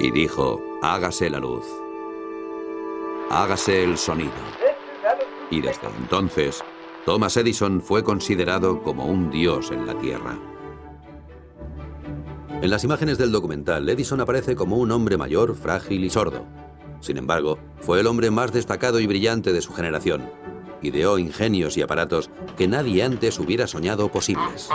Y dijo, hágase la luz, hágase el sonido. Y desde entonces, Thomas Edison fue considerado como un dios en la Tierra. En las imágenes del documental, Edison aparece como un hombre mayor, frágil y sordo. Sin embargo, fue el hombre más destacado y brillante de su generación. Ideó ingenios y aparatos que nadie antes hubiera soñado posibles.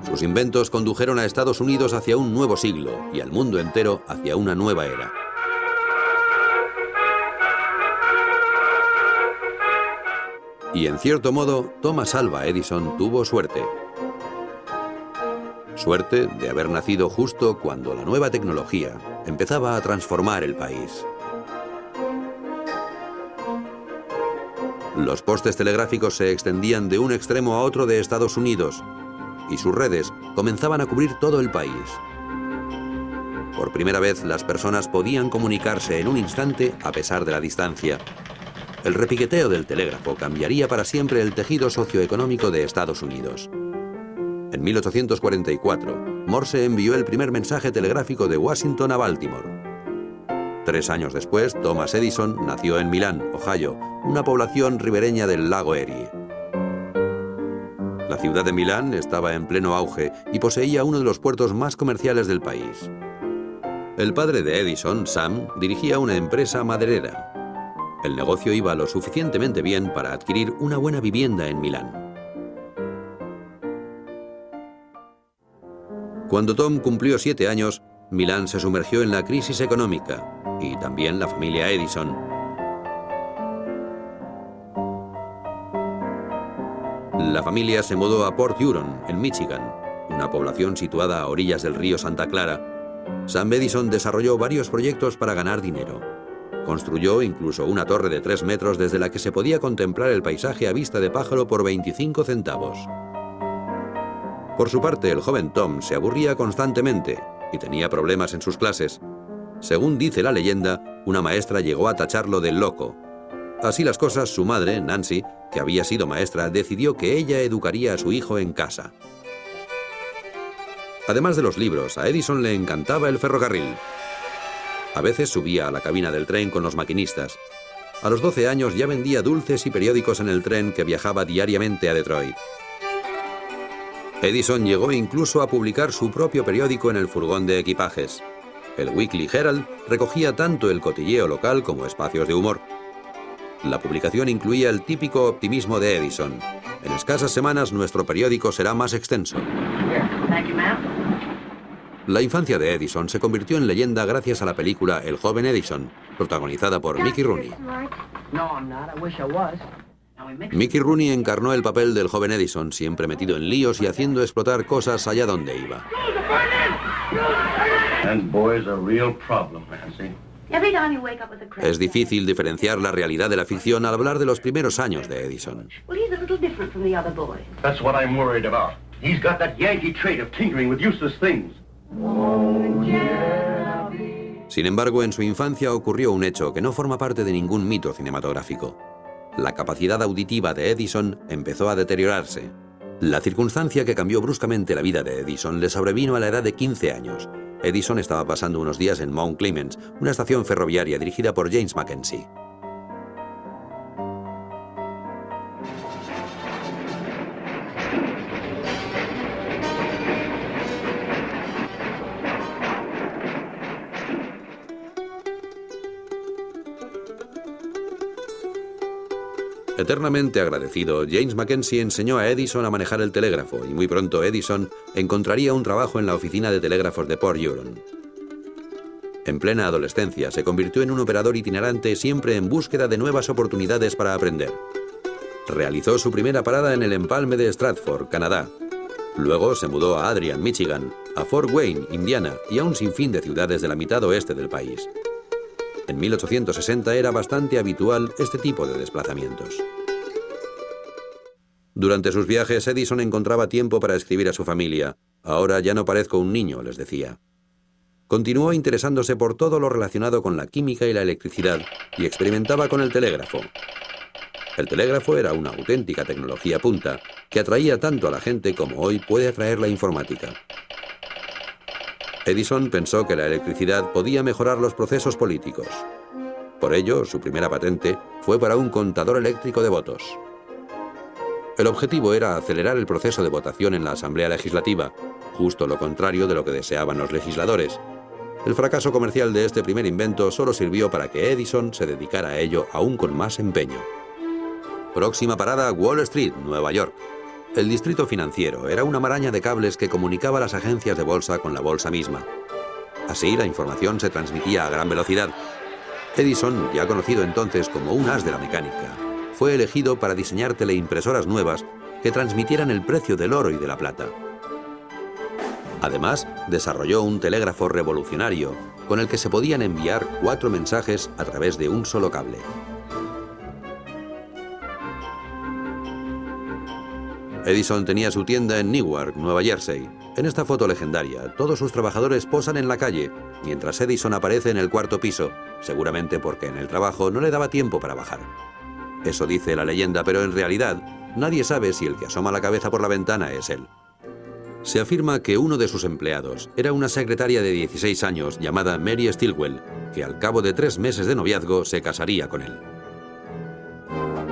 Sus inventos condujeron a Estados Unidos hacia un nuevo siglo y al mundo entero hacia una nueva era. Y en cierto modo, Thomas Alva Edison tuvo suerte. Suerte de haber nacido justo cuando la nueva tecnología empezaba a transformar el país. Los postes telegráficos se extendían de un extremo a otro de Estados Unidos y sus redes comenzaban a cubrir todo el país. Por primera vez, las personas podían comunicarse en un instante a pesar de la distancia. El repiqueteo del telégrafo cambiaría para siempre el tejido socioeconómico de Estados Unidos. En 1844, Morse envió el primer mensaje telegráfico de Washington a Baltimore. 3 años después, Thomas Edison nació en Milán, Ohio, una población ribereña del lago Erie. La ciudad de Milán estaba en pleno auge y poseía uno de los puertos más comerciales del país. El padre de Edison, Sam, dirigía una empresa maderera. El negocio iba lo suficientemente bien para adquirir una buena vivienda en Milán. Cuando Tom cumplió 7 años, Milán se sumergió en la crisis económica, y también la familia Edison. La familia se mudó a Port Huron, en Michigan, una población situada a orillas del río Santa Clara. Sam Edison desarrolló varios proyectos para ganar dinero. Construyó incluso una torre de 3 metros desde la que se podía contemplar el paisaje a vista de pájaro por 25 centavos. Por su parte, el joven Tom se aburría constantemente y tenía problemas en sus clases. Según dice la leyenda, una maestra llegó a tacharlo de loco. Así las cosas, su madre, Nancy, que había sido maestra, decidió que ella educaría a su hijo en casa. Además de los libros, a Edison le encantaba el ferrocarril. A veces subía a la cabina del tren con los maquinistas. A los 12 años ya vendía dulces y periódicos en el tren que viajaba diariamente a Detroit. Edison llegó incluso a publicar su propio periódico en el furgón de equipajes. El Weekly Herald recogía tanto el cotilleo local como espacios de humor. La publicación incluía el típico optimismo de Edison. En escasas semanas nuestro periódico será más extenso. La infancia de Edison se convirtió en leyenda gracias a la película El joven Edison, protagonizada por Mickey Rooney. Mickey Rooney encarnó el papel del joven Edison, siempre metido en líos y haciendo explotar cosas allá donde iba. Es difícil diferenciar la realidad de la ficción al hablar de los primeros años de Edison. Sin embargo, en su infancia ocurrió un hecho que no forma parte de ningún mito cinematográfico. La capacidad auditiva de Edison empezó a deteriorarse. La circunstancia que cambió bruscamente la vida de Edison le sobrevino a la edad de 15 años. Edison estaba pasando unos días en Mount Clemens, una estación ferroviaria dirigida por James Mackenzie. Eternamente agradecido, James Mackenzie enseñó a Edison a manejar el telégrafo y muy pronto Edison encontraría un trabajo en la oficina de telégrafos de Port Huron. En plena adolescencia se convirtió en un operador itinerante siempre en búsqueda de nuevas oportunidades para aprender. Realizó su primera parada en el empalme de Stratford, Canadá. Luego se mudó a Adrian, Michigan, a Fort Wayne, Indiana y a un sinfín de ciudades de la mitad oeste del país. En 1860 era bastante habitual este tipo de desplazamientos. Durante sus viajes, Edison encontraba tiempo para escribir a su familia. Ahora ya no parezco un niño, les decía. Continuó interesándose por todo lo relacionado con la química y la electricidad y experimentaba con el telégrafo. El telégrafo era una auténtica tecnología punta que atraía tanto a la gente como hoy puede atraer la informática. Edison pensó que la electricidad podía mejorar los procesos políticos. Por ello, su primera patente fue para un contador eléctrico de votos. El objetivo era acelerar el proceso de votación en la Asamblea Legislativa, justo lo contrario de lo que deseaban los legisladores. El fracaso comercial de este primer invento solo sirvió para que Edison se dedicara a ello aún con más empeño. Próxima parada, Wall Street, Nueva York. El distrito financiero era una maraña de cables que comunicaba las agencias de bolsa con la bolsa misma. Así, la información se transmitía a gran velocidad. Edison, ya conocido entonces como un as de la mecánica, fue elegido para diseñar teleimpresoras nuevas que transmitieran el precio del oro y de la plata. Además, desarrolló un telégrafo revolucionario con el que se podían enviar 4 mensajes a través de un solo cable. Edison tenía su tienda en Newark, Nueva Jersey. En esta foto legendaria, todos sus trabajadores posan en la calle, mientras Edison aparece en el 4º piso, seguramente porque en el trabajo no le daba tiempo para bajar. Eso dice la leyenda, pero en realidad nadie sabe si el que asoma la cabeza por la ventana es él. Se afirma que uno de sus empleados era una secretaria de 16 años llamada Mary Stilwell, que al cabo de 3 meses de noviazgo se casaría con él.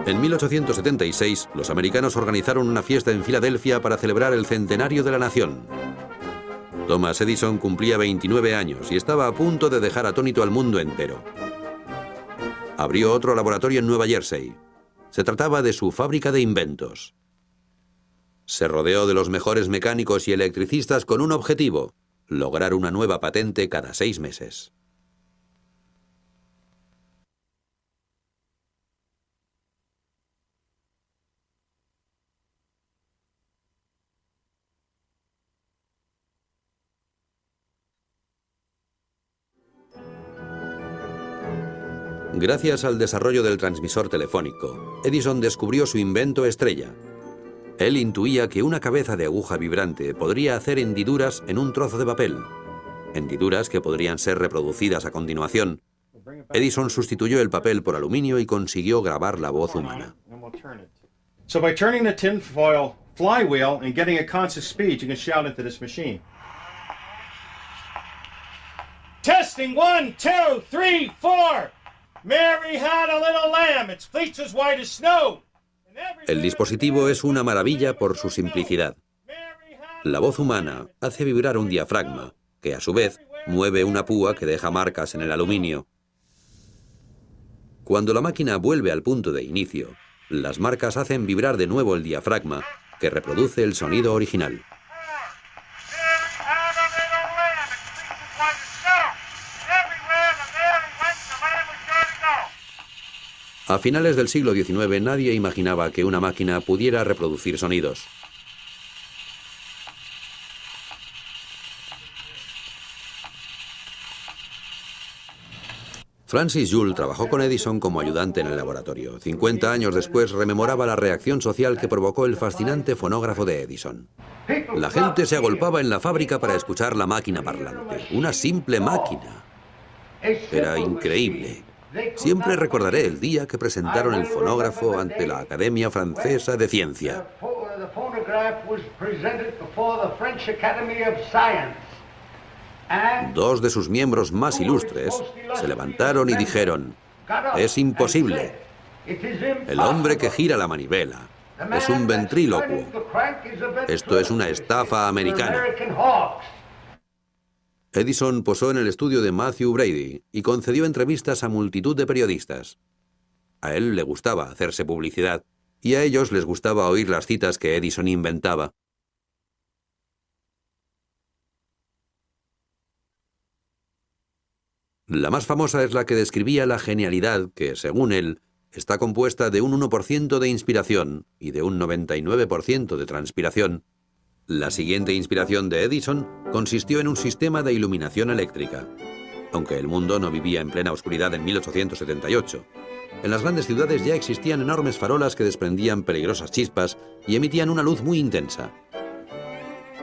En 1876, los americanos organizaron una fiesta en Filadelfia para celebrar el centenario de la nación. Thomas Edison cumplía 29 años y estaba a punto de dejar atónito al mundo entero. Abrió otro laboratorio en Nueva Jersey. Se trataba de su fábrica de inventos. Se rodeó de los mejores mecánicos y electricistas con un objetivo: lograr una nueva patente cada 6 meses. Gracias al desarrollo del transmisor telefónico, Edison descubrió su invento estrella. Él intuía que una cabeza de aguja vibrante podría hacer hendiduras en un trozo de papel, hendiduras que podrían ser reproducidas a continuación. Edison sustituyó el papel por aluminio y consiguió grabar la voz humana. So by turning the tinfoil flywheel and getting a constant speed, you can shout into this machine. Testing 1, 2, 3, 4. Mary had a little lamb, its fleece as white as snow. El dispositivo es una maravilla por su simplicidad. La voz humana hace vibrar un diafragma, que a su vez mueve una púa que deja marcas en el aluminio. Cuando la máquina vuelve al punto de inicio, las marcas hacen vibrar de nuevo el diafragma, que reproduce el sonido original. A finales del siglo XIX nadie imaginaba que una máquina pudiera reproducir sonidos. Francis Joule trabajó con Edison como ayudante en el laboratorio. 50 años después rememoraba la reacción social que provocó el fascinante fonógrafo de Edison. La gente se agolpaba en la fábrica para escuchar la máquina parlante. Una simple máquina. Era increíble. Siempre recordaré el día que presentaron el fonógrafo ante la Academia Francesa de Ciencia. Dos de sus miembros más ilustres se levantaron y dijeron: «Es imposible. El hombre que gira la manivela es un ventrílocuo. Esto es una estafa americana». Edison posó en el estudio de Matthew Brady y concedió entrevistas a multitud de periodistas. A él le gustaba hacerse publicidad y a ellos les gustaba oír las citas que Edison inventaba. La más famosa es la que describía la genialidad que, según él, está compuesta de un 1% de inspiración y de un 99% de transpiración. La siguiente inspiración de Edison consistió en un sistema de iluminación eléctrica. Aunque el mundo no vivía en plena oscuridad en 1878, en las grandes ciudades ya existían enormes farolas que desprendían peligrosas chispas y emitían una luz muy intensa.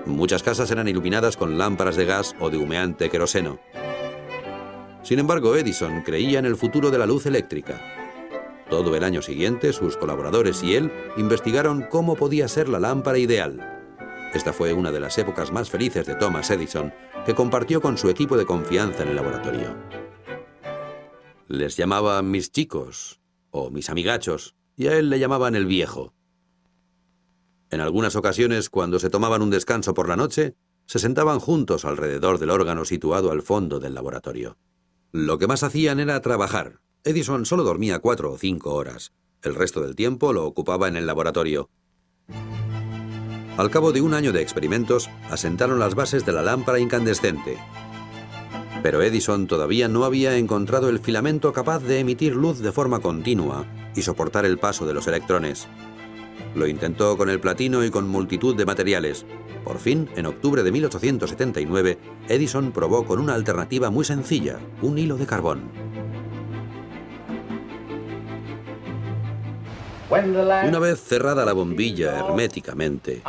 Muchas casas eran iluminadas con lámparas de gas o de humeante queroseno. Sin embargo, Edison creía en el futuro de la luz eléctrica. Todo el año siguiente, sus colaboradores y él investigaron cómo podía ser la lámpara ideal. Esta fue una de las épocas más felices de Thomas Edison, que compartió con su equipo de confianza en el laboratorio. Les llamaba mis chicos, o mis amigachos, y a él le llamaban el viejo. En algunas ocasiones, cuando se tomaban un descanso por la noche, se sentaban juntos alrededor del órgano situado al fondo del laboratorio. Lo que más hacían era trabajar. Edison solo dormía 4 o 5 horas. El resto del tiempo lo ocupaba en el laboratorio. Al cabo de un año de experimentos, asentaron las bases de la lámpara incandescente. Pero Edison todavía no había encontrado el filamento capaz de emitir luz de forma continua y soportar el paso de los electrones. Lo intentó con el platino y con multitud de materiales. Por fin, en octubre de 1879, Edison probó con una alternativa muy sencilla, un hilo de carbón. Una vez cerrada la bombilla herméticamente,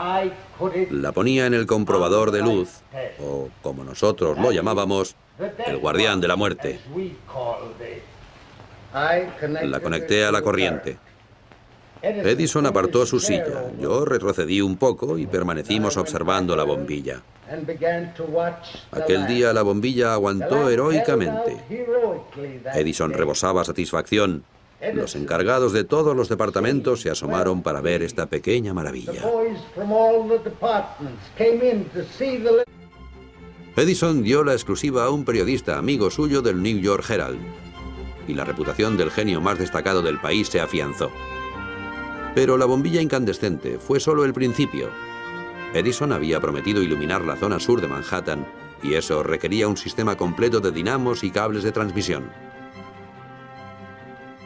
la ponía en el comprobador de luz, o como nosotros lo llamábamos, el guardián de la muerte. La conecté a la corriente. Edison apartó su silla, yo retrocedí un poco y permanecimos observando la bombilla. Aquel día la bombilla aguantó heroicamente. Edison rebosaba satisfacción. Los encargados de todos los departamentos se asomaron para ver esta pequeña maravilla. Edison dio la exclusiva a un periodista amigo suyo del New York Herald, y la reputación del genio más destacado del país se afianzó. Pero la bombilla incandescente fue solo el principio. Edison había prometido iluminar la zona sur de Manhattan, y eso requería un sistema completo de dinamos y cables de transmisión.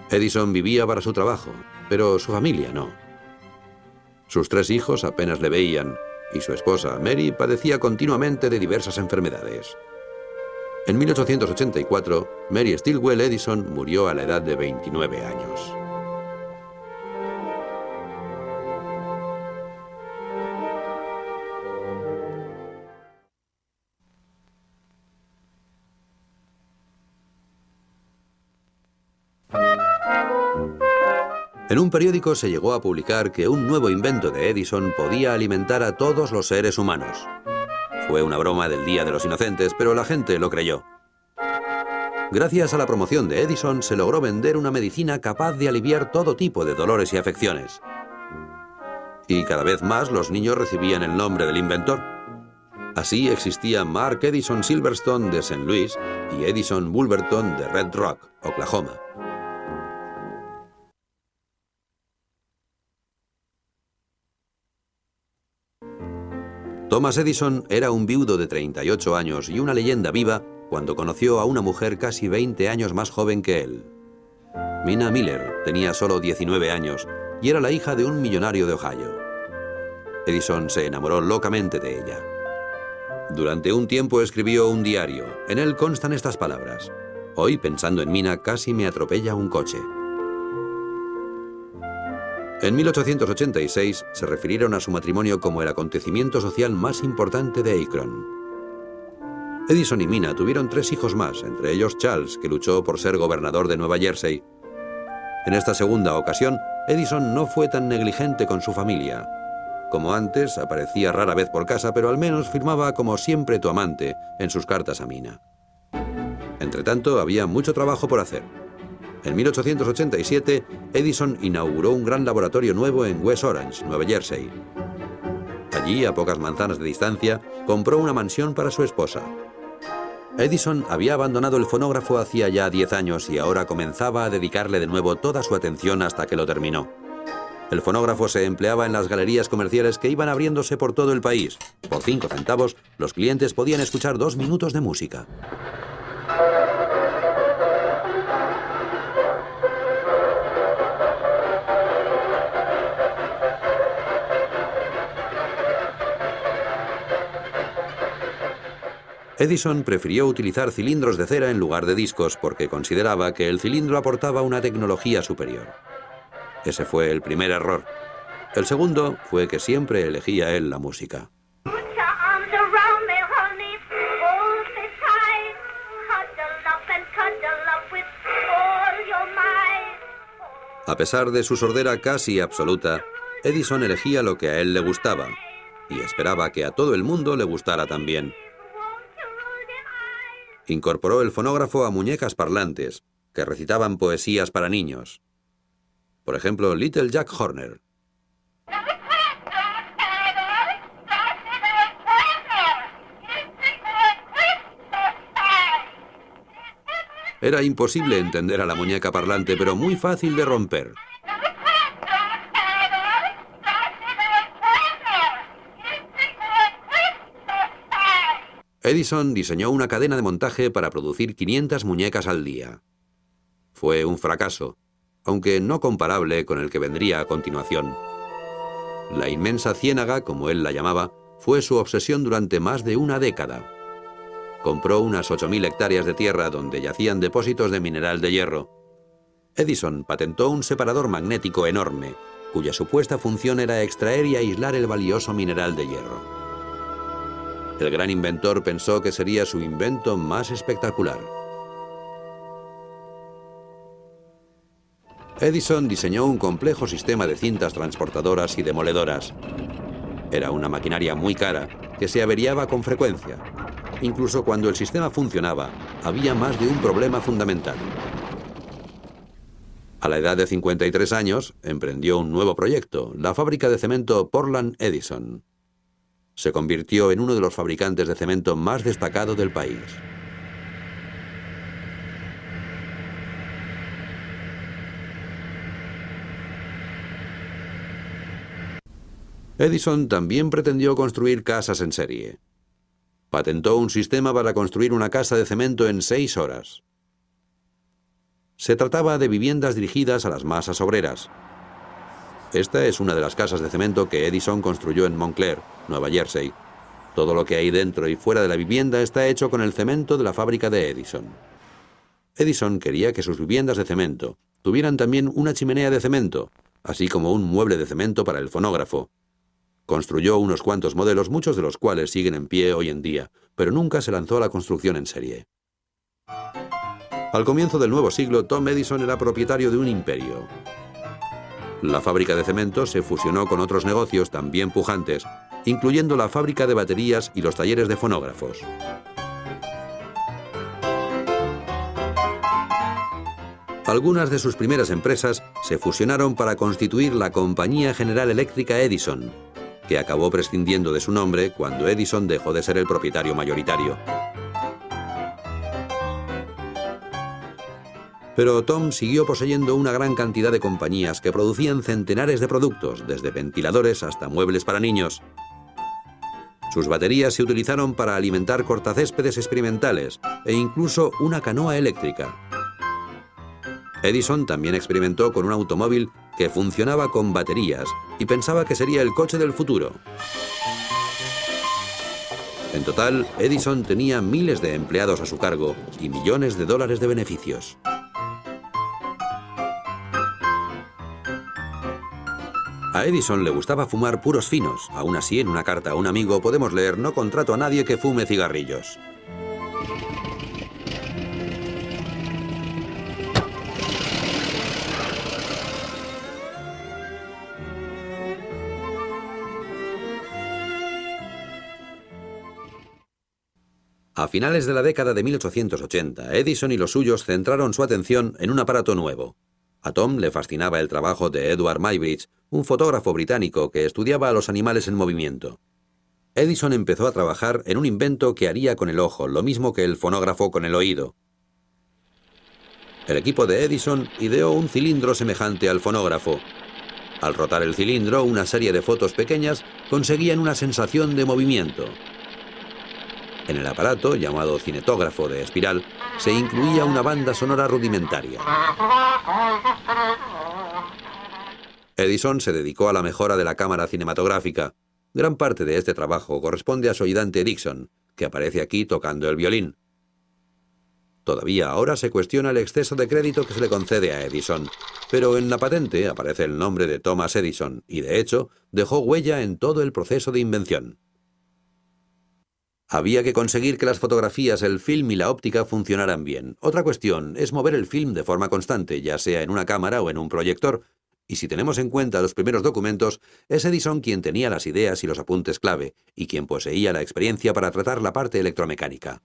Edison vivía para su trabajo, pero su familia no. Sus 3 hijos apenas le veían, y su esposa, Mary, padecía continuamente de diversas enfermedades. En 1884, Mary Stilwell Edison murió a la edad de 29 años. En un periódico se llegó a publicar que un nuevo invento de Edison podía alimentar a todos los seres humanos. Fue una broma del Día de los Inocentes, pero la gente lo creyó. Gracias a la promoción de Edison se logró vender una medicina capaz de aliviar todo tipo de dolores y afecciones. Y cada vez más los niños recibían el nombre del inventor. Así existía Mark Edison Silverstone de St. Louis y Edison Bulverton de Red Rock, Oklahoma. Thomas Edison era un viudo de 38 años y una leyenda viva cuando conoció a una mujer casi 20 años más joven que él. Minna Miller tenía solo 19 años y era la hija de un millonario de Ohio. Edison se enamoró locamente de ella. Durante un tiempo escribió un diario. En él constan estas palabras: hoy, pensando en Minna, casi me atropella un coche. En 1886 se refirieron a su matrimonio como el acontecimiento social más importante de Akron. Edison y Minna tuvieron 3 hijos más, entre ellos Charles, que luchó por ser gobernador de Nueva Jersey. En esta segunda ocasión, Edison no fue tan negligente con su familia. Como antes, aparecía rara vez por casa, pero al menos firmaba como siempre tu amante en sus cartas a Minna. Entretanto, había mucho trabajo por hacer. En 1887, Edison inauguró un gran laboratorio nuevo en West Orange, Nueva Jersey. Allí, a pocas manzanas de distancia, compró una mansión para su esposa. Edison había abandonado el fonógrafo hacía ya 10 años y ahora comenzaba a dedicarle de nuevo toda su atención hasta que lo terminó. El fonógrafo se empleaba en las galerías comerciales que iban abriéndose por todo el país. Por 5 centavos, los clientes podían escuchar 2 minutos de música. Edison prefirió utilizar cilindros de cera en lugar de discos porque consideraba que el cilindro aportaba una tecnología superior. Ese fue el primer error. El segundo fue que siempre elegía él la música. A pesar de su sordera casi absoluta, Edison elegía lo que a él le gustaba y esperaba que a todo el mundo le gustara también. Incorporó el fonógrafo a muñecas parlantes que recitaban poesías para niños. Por ejemplo, Little Jack Horner. Era imposible entender a la muñeca parlante, pero muy fácil de romper. Edison diseñó una cadena de montaje para producir 500 muñecas al día. Fue un fracaso, aunque no comparable con el que vendría a continuación. La inmensa ciénaga, como él la llamaba, fue su obsesión durante más de una década. Compró unas 8.000 hectáreas de tierra donde yacían depósitos de mineral de hierro. Edison patentó un separador magnético enorme, cuya supuesta función era extraer y aislar el valioso mineral de hierro. El gran inventor pensó que sería su invento más espectacular. Edison diseñó un complejo sistema de cintas transportadoras y demoledoras. Era una maquinaria muy cara que se averiaba con frecuencia. Incluso cuando el sistema funcionaba, había más de un problema fundamental. A la edad de 53 años, emprendió un nuevo proyecto, la fábrica de cemento Portland Edison. Se convirtió en uno de los fabricantes de cemento más destacado del país. Edison también pretendió construir casas en serie. Patentó un sistema para construir una casa de cemento en 6 horas. Se trataba de viviendas dirigidas a las masas obreras. Esta es una de las casas de cemento que Edison construyó en Montclair, Nueva Jersey. Todo lo que hay dentro y fuera de la vivienda está hecho con el cemento de la fábrica de Edison. Edison quería que sus viviendas de cemento tuvieran también una chimenea de cemento, así como un mueble de cemento para el fonógrafo. Construyó unos cuantos modelos, muchos de los cuales siguen en pie hoy en día, pero nunca se lanzó a la construcción en serie. Al comienzo del nuevo siglo, Tom Edison era propietario de un imperio. La fábrica de cemento se fusionó con otros negocios también pujantes, incluyendo la fábrica de baterías y los talleres de fonógrafos. Algunas de sus primeras empresas se fusionaron para constituir la Compañía General Eléctrica Edison, que acabó prescindiendo de su nombre cuando Edison dejó de ser el propietario mayoritario. Pero Tom siguió poseyendo una gran cantidad de compañías que producían centenares de productos, desde ventiladores hasta muebles para niños. Sus baterías se utilizaron para alimentar cortacéspedes experimentales e incluso una canoa eléctrica. Edison también experimentó con un automóvil que funcionaba con baterías y pensaba que sería el coche del futuro. En total, Edison tenía miles de empleados a su cargo y millones de dólares de beneficios. A Edison le gustaba fumar puros finos. Aún así, en una carta a un amigo podemos leer: "No contrato a nadie que fume cigarrillos". A finales de la década de 1880, Edison y los suyos centraron su atención en un aparato nuevo. A Tom le fascinaba el trabajo de Edward Muybridge, un fotógrafo británico que estudiaba a los animales en movimiento. Edison empezó a trabajar en un invento que haría con el ojo lo mismo que el fonógrafo con el oído. El equipo de Edison ideó un cilindro semejante al fonógrafo. Al rotar el cilindro, una serie de fotos pequeñas conseguían una sensación de movimiento. En el aparato, llamado cinetógrafo de espiral, se incluía una banda sonora rudimentaria. Edison se dedicó a la mejora de la cámara cinematográfica. Gran parte de este trabajo corresponde a su ayudante Dixon, que aparece aquí tocando el violín. Todavía ahora se cuestiona el exceso de crédito que se le concede a Edison, pero en la patente aparece el nombre de Thomas Edison y, de hecho, dejó huella en todo el proceso de invención. Había que conseguir que las fotografías, el film y la óptica funcionaran bien. Otra cuestión es mover el film de forma constante, ya sea en una cámara o en un proyector. Y si tenemos en cuenta los primeros documentos, es Edison quien tenía las ideas y los apuntes clave, y quien poseía la experiencia para tratar la parte electromecánica.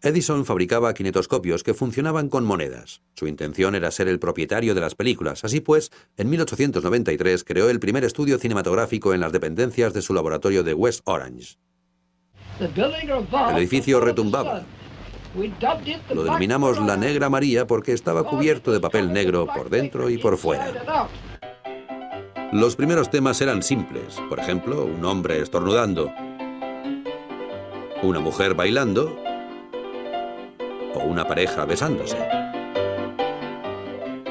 Edison fabricaba kinetoscopios que funcionaban con monedas. Su intención era ser el propietario de las películas. Así pues, en 1893 creó el primer estudio cinematográfico en las dependencias de su laboratorio de West Orange. El edificio retumbaba. Lo denominamos la Negra María porque estaba cubierto de papel negro por dentro y por fuera. Los primeros temas eran simples. Por ejemplo, un hombre estornudando, una mujer bailando o una pareja besándose.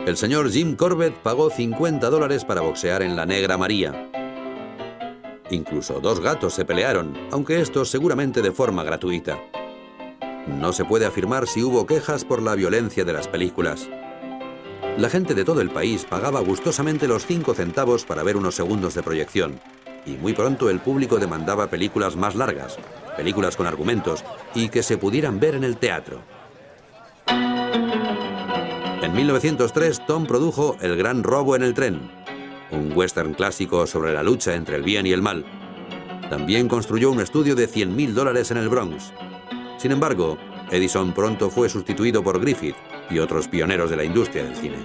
El señor Jim Corbett pagó $50 para boxear en la Negra María. Incluso 2 gatos se pelearon, aunque esto seguramente de forma gratuita. No se puede afirmar si hubo quejas por la violencia de las películas. La gente de todo el país pagaba gustosamente los 5 centavos para ver unos segundos de proyección, y muy pronto el público demandaba películas más largas, películas con argumentos, y que se pudieran ver en el teatro. En 1903, Tom produjo El gran robo en el tren, un western clásico sobre la lucha entre el bien y el mal. También construyó un estudio de $100.000 en el Bronx. Sin embargo, Edison pronto fue sustituido por Griffith y otros pioneros de la industria del cine.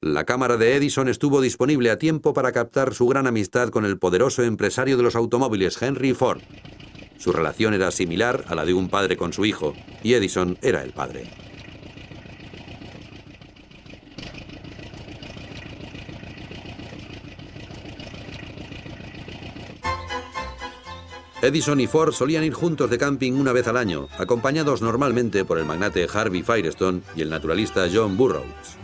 La cámara de Edison estuvo disponible a tiempo para captar su gran amistad con el poderoso empresario de los automóviles, Henry Ford. Su relación era similar a la de un padre con su hijo, y Edison era el padre. Edison y Ford solían ir juntos de camping una vez al año, acompañados normalmente por el magnate Harvey Firestone y el naturalista John Burroughs.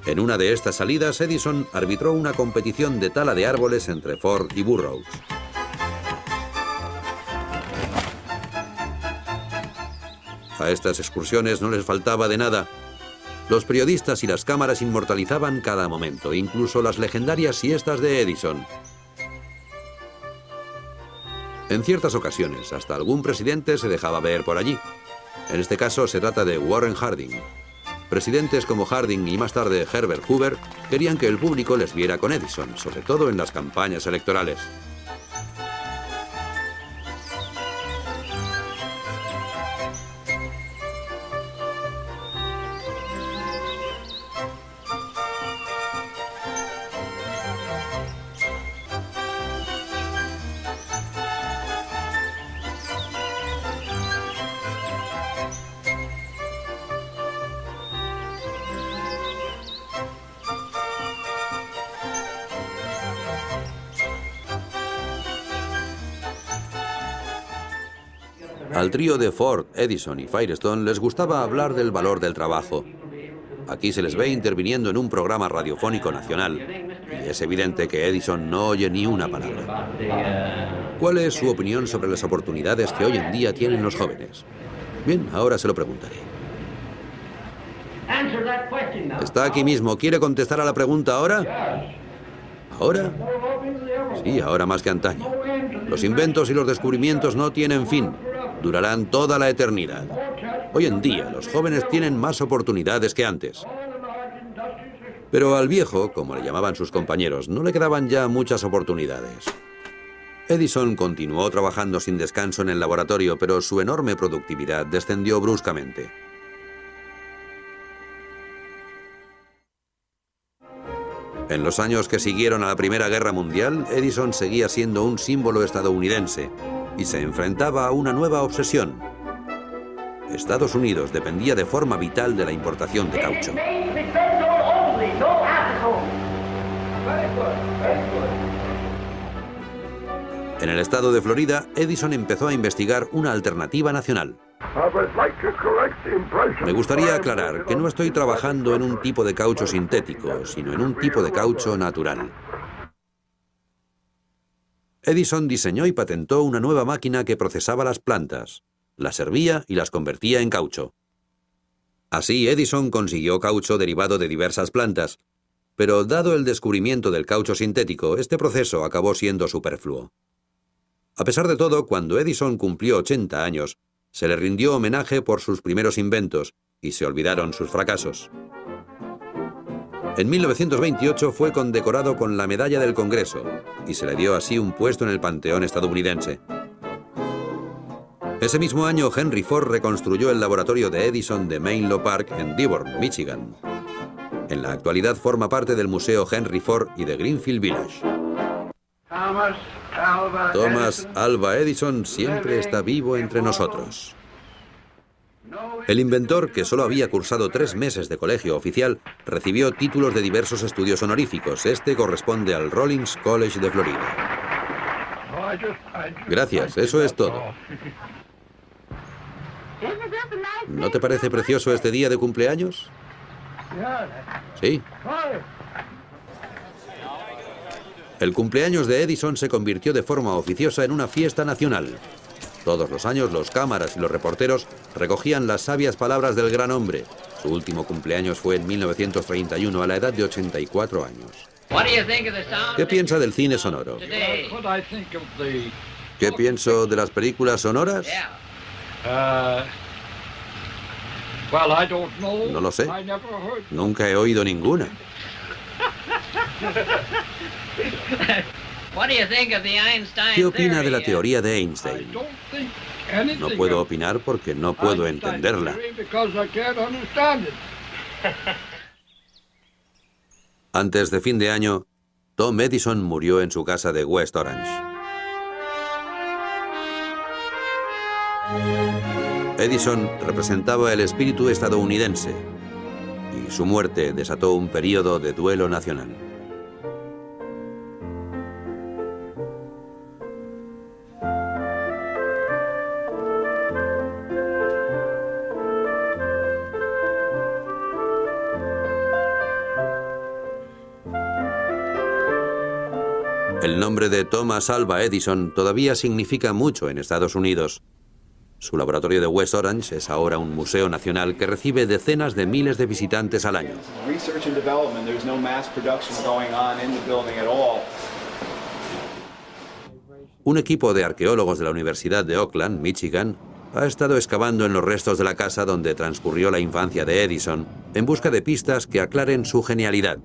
En una de estas salidas, Edison arbitró una competición de tala de árboles entre Ford y Burroughs. A estas excursiones no les faltaba de nada. Los periodistas y las cámaras inmortalizaban cada momento, incluso las legendarias siestas de Edison. En ciertas ocasiones, hasta algún presidente se dejaba ver por allí. En este caso se trata de Warren Harding. Presidentes como Harding y más tarde Herbert Hoover querían que el público les viera con Edison, sobre todo en las campañas electorales. Al trío de Ford, Edison y Firestone les gustaba hablar del valor del trabajo. Aquí se les ve interviniendo en un programa radiofónico nacional, y es evidente que Edison no oye ni una palabra. ¿Cuál es su opinión sobre las oportunidades que hoy en día tienen los jóvenes? Bien, ahora se lo preguntaré. Está aquí mismo. ¿Quiere contestar a la pregunta ahora? ¿Ahora? Sí, ahora más que antaño. Los inventos y los descubrimientos no tienen fin. Durarán toda la eternidad. Hoy en día, los jóvenes tienen más oportunidades que antes. Pero al viejo, como le llamaban sus compañeros, no le quedaban ya muchas oportunidades. Edison continuó trabajando sin descanso en el laboratorio, pero su enorme productividad descendió bruscamente. En los años que siguieron a la Primera Guerra Mundial, Edison seguía siendo un símbolo estadounidense y se enfrentaba a una nueva obsesión. Estados Unidos dependía de forma vital de la importación de caucho. En el estado de Florida, Edison empezó a investigar una alternativa nacional. Me gustaría aclarar que no estoy trabajando en un tipo de caucho sintético, sino en un tipo de caucho natural. Edison diseñó y patentó una nueva máquina que procesaba las plantas, las hervía y las convertía en caucho. Así, Edison consiguió caucho derivado de diversas plantas, pero dado el descubrimiento del caucho sintético, este proceso acabó siendo superfluo. A pesar de todo, cuando Edison cumplió 80 años, se le rindió homenaje por sus primeros inventos y se olvidaron sus fracasos. En 1928 fue condecorado con la Medalla del Congreso y se le dio así un puesto en el Panteón estadounidense. Ese mismo año, Henry Ford reconstruyó el laboratorio de Edison de Menlo Park en Dearborn, Michigan. En la actualidad forma parte del Museo Henry Ford y de Greenfield Village. Thomas Alva Edison siempre está vivo entre nosotros. El inventor, que solo había cursado 3 meses de colegio oficial, recibió títulos de diversos estudios honoríficos. Este corresponde al Rollins College de Florida. Gracias, eso es todo. ¿No te parece precioso este día de cumpleaños? Sí. El cumpleaños de Edison se convirtió de forma oficiosa en una fiesta nacional. Todos los años los cámaras y los reporteros recogían las sabias palabras del gran hombre. Su último cumpleaños fue en 1931 a la edad de 84 años. ¿Qué piensa del cine sonoro? ¿Qué pienso de las películas sonoras? No lo sé. Nunca he oído ninguna. ¿Qué opina de la teoría de Einstein? No puedo opinar porque no puedo entenderla. Antes de fin de año, Tom Edison murió en su casa de West Orange. Edison representaba el espíritu estadounidense y su muerte desató un período de duelo nacional. El nombre de Thomas Alva Edison todavía significa mucho en Estados Unidos. Su laboratorio de West Orange es ahora un museo nacional que recibe decenas de miles de visitantes al año. Un equipo de arqueólogos de la Universidad de Oakland, Michigan, ha estado excavando en los restos de la casa donde transcurrió la infancia de Edison en busca de pistas que aclaren su genialidad.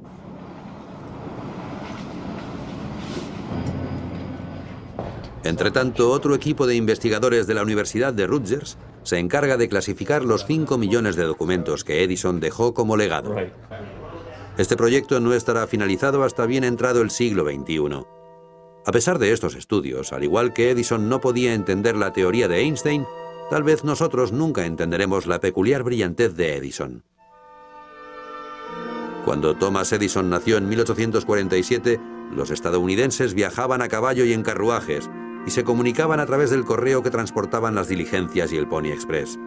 Entretanto, otro equipo de investigadores de la Universidad de Rutgers se encarga de clasificar los 5 millones de documentos que Edison dejó como legado. Este proyecto no estará finalizado hasta bien entrado el siglo XXI. A pesar de estos estudios, al igual que Edison no podía entender la teoría de Einstein, tal vez nosotros nunca entenderemos la peculiar brillantez de Edison. Cuando Thomas Edison nació en 1847, los estadounidenses viajaban a caballo y en carruajes, y se comunicaban a través del correo que transportaban las diligencias y el Pony Express.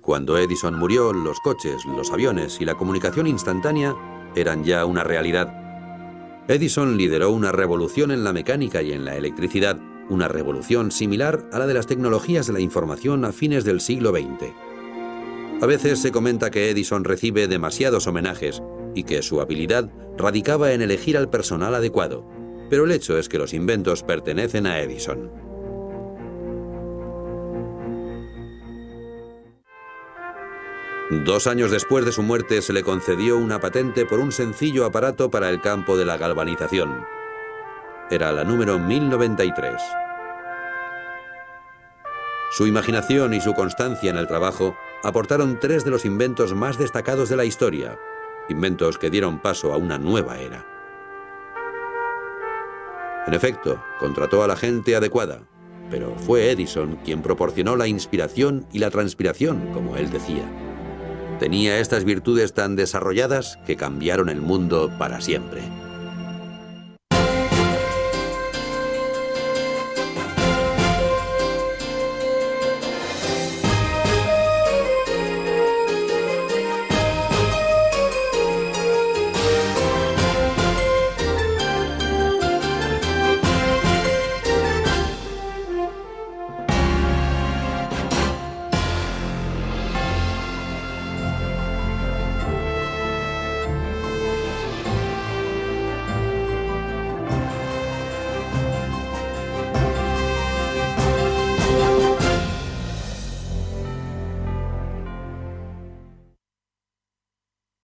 Cuando Edison murió, los coches, los aviones y la comunicación instantánea eran ya una realidad. Edison lideró una revolución en la mecánica y en la electricidad, una revolución similar a la de las tecnologías de la información a fines del siglo XX. A veces se comenta que Edison recibe demasiados homenajes y que su habilidad radicaba en elegir al personal adecuado. Pero el hecho es que los inventos pertenecen a Edison. Dos años después de su muerte se le concedió una patente por un sencillo aparato para el campo de la galvanización. Era la número 1093. Su imaginación y su constancia en el trabajo aportaron 3 de los inventos más destacados de la historia, inventos que dieron paso a una nueva era. En efecto, contrató a la gente adecuada, pero fue Edison quien proporcionó la inspiración y la transpiración, como él decía. Tenía estas virtudes tan desarrolladas que cambiaron el mundo para siempre.